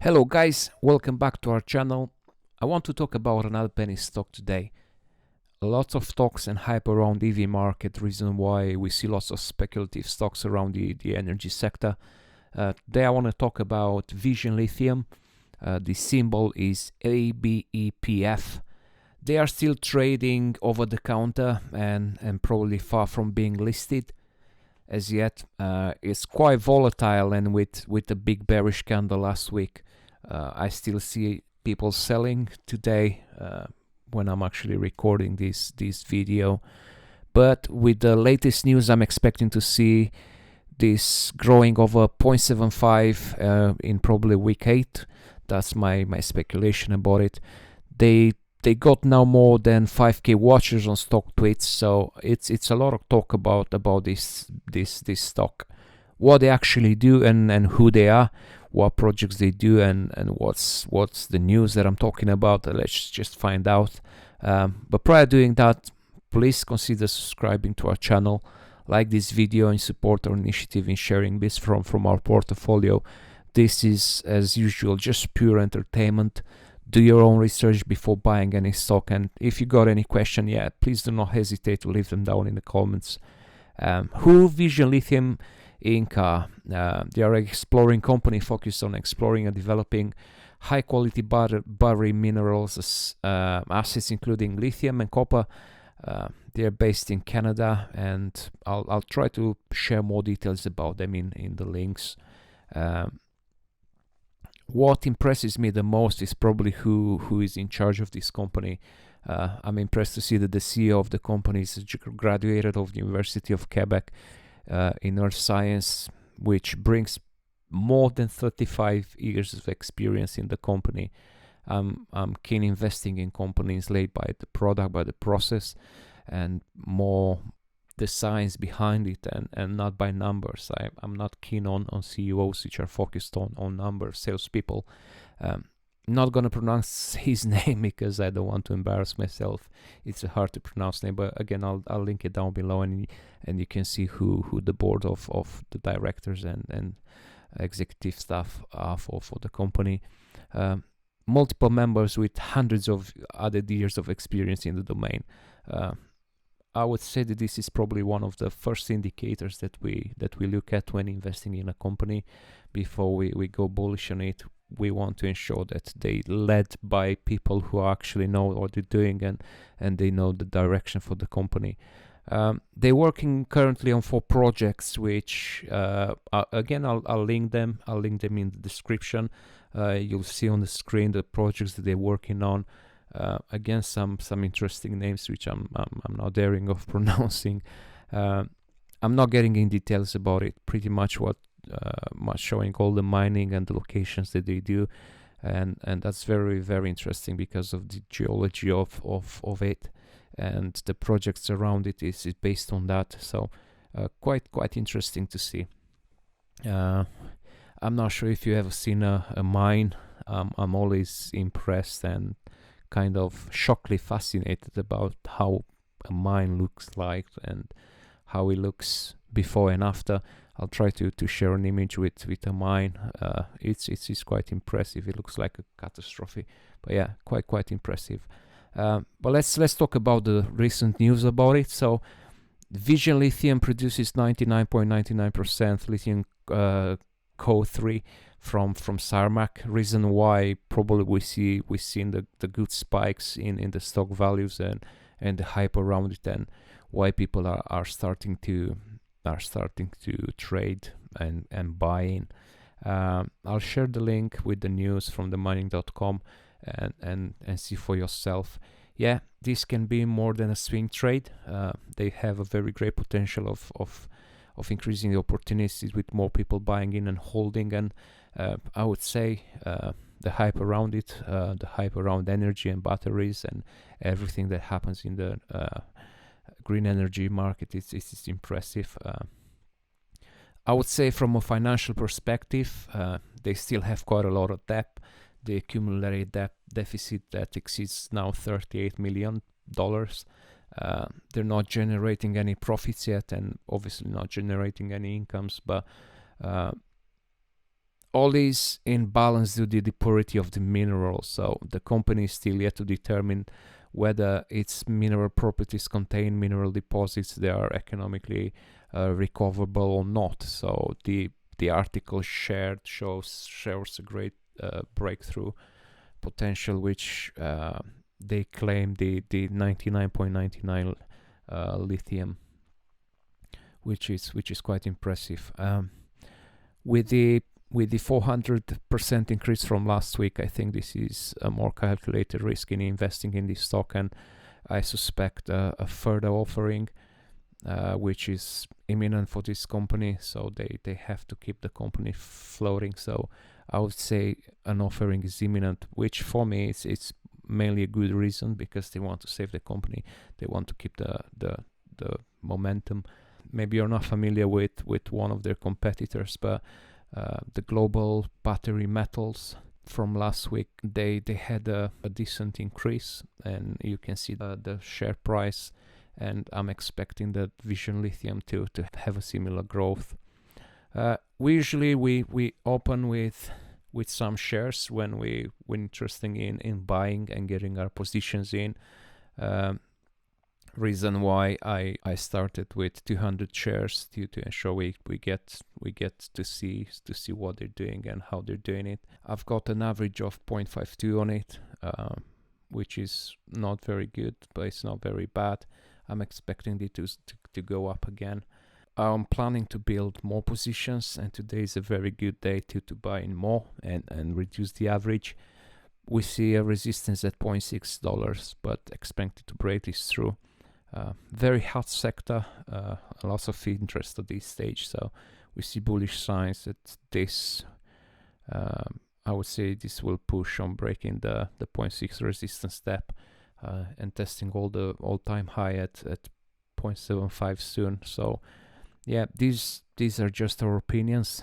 Hello guys, welcome back to our channel. I want to talk about another penny stock today. Lots of talks and hype around EV market, reason why we see lots of speculative stocks around the energy sector. Today I want to talk about Vision Lithium. The symbol is ABEPF. They are still trading over the counter and probably far from being listed as yet. It's quite volatile, and with the big bearish candle last week, I still see people selling today when I'm actually recording this video. But with the latest news, I'm expecting to see this growing over 0.75 in probably week 8. That's my speculation about it. They got now more than 5k watchers on stock tweets, so it's a lot of talk about this stock, what they actually do and who they are, what projects they do, and what's the news that I'm talking about. Let's just find out. But prior to doing that, please consider subscribing to our channel, like this video, and support our initiative in sharing this from our portfolio. This is, as usual, just pure entertainment. Do your own research before buying any stock, and if you got any question, please do not hesitate to leave them down in the comments. Who Vision Lithium Inc. are? They are an exploring company focused on exploring and developing high quality battery minerals assets, including lithium and copper. They are based in Canada, and I'll try to share more details about them in the links. What impresses me the most is probably who is in charge of this company. I'm impressed to see that the CEO of the company is graduated of the University of Quebec in earth science, which brings more than 35 years of experience in the company. I'm keen investing in companies led by the product, by the process, and more the science behind it, and not by numbers. I'm not keen on CEOs which are focused on numbers, salespeople. Not gonna pronounce his name because I don't want to embarrass myself. It's a hard to pronounce name, but again, I'll link it down below, and you can see who the board of the directors and executive staff are for the company. Multiple members with hundreds of other years of experience in the domain. I would say that this is probably one of the first indicators that we look at when investing in a company. Before we go bullish on it, we want to ensure that they led by people who actually know what they're doing and they know the direction for the company. They're working currently on 4 projects, which again I'll link them. I'll link them in the description. You'll see on the screen the projects that they're working on. Again, some interesting names which I'm not daring of pronouncing. I'm not getting in details about it. Pretty much much showing all the mining and the locations that they do, and that's very, very interesting because of the geology of it, and the projects around it is based on that. So quite interesting to see. I'm not sure if you ever seen a mine. I'm always impressed and kind of shockingly fascinated about how a mine looks like and how it looks before and after. I'll try to share an image with a mine. It's quite impressive. It looks like a catastrophe, but yeah, quite impressive. But let's talk about the recent news about it. So Vision Lithium produces 99.99% lithium Co3 from Sarmac. Reason why probably we've seen the good spikes in the stock values and the hype around it, and why people are starting to trade and buy in. I'll share the link with the news from themining.com and see for yourself. Yeah, this can be more than a swing trade. They have a very great potential of increasing the opportunities with more people buying in and holding, and I would say the hype around it, the hype around energy and batteries and everything that happens in the green energy market, it's impressive. I would say from a financial perspective, they still have quite a lot of debt. The accumulated deficit that exceeds now $38 million. They're not generating any profits yet, and obviously not generating any incomes, but all is in balance due to the purity of the mineral. So the company is still yet to determine whether its mineral properties contain mineral deposits that are economically recoverable or not. So the article shared shows a great breakthrough potential, which they claim the 99.99 lithium, which is quite impressive. With the 400% increase from last week, I think this is a more calculated risk in investing in this stock, and I suspect a further offering, which is imminent for this company. So they have to keep the company floating. So I would say an offering is imminent, which for me it's mainly a good reason, because they want to save the company. They want to keep the momentum. Maybe you're not familiar with one of their competitors, but the global battery metals from last week, they had a decent increase, and you can see the share price, and I'm expecting that Vision Lithium to have a similar growth. We usually we open with some shares when we're interested in buying and getting our positions in. Reason why I started with 200 shares to ensure we get to see what they're doing and how they're doing it. I've got an average of 0.52 on it, which is not very good, but it's not very bad. I'm expecting it to go up again. I'm planning to build more positions, and today is a very good day to buy in more and reduce the average. We see a resistance at $0.6, but expected to break this through. Very hot sector, lots of interest at this stage, so we see bullish signs that this, I would say this will push on breaking the 0.6 resistance step and testing all-time high at 0.75 soon. So yeah, these are just our opinions.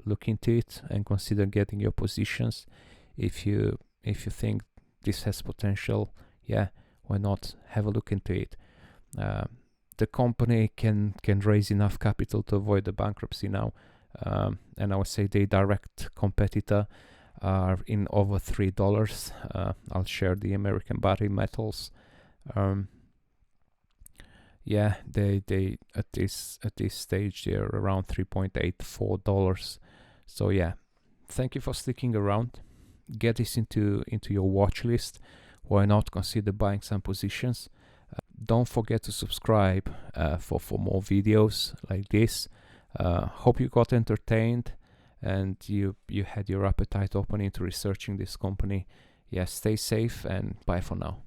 Look into it and consider getting your positions. If you think this has potential, yeah, why not have a look into it? The company can raise enough capital to avoid the bankruptcy now, and I would say the direct competitor are in over $3. I'll share the American Battery Metals. Yeah, they at this stage they're around $3.84. So yeah, thank you for sticking around. Get this into your watch list. Why not consider buying some positions? Don't forget to subscribe for more videos like this. Hope you got entertained and you had your appetite open into researching this company. Yeah, stay safe and bye for now.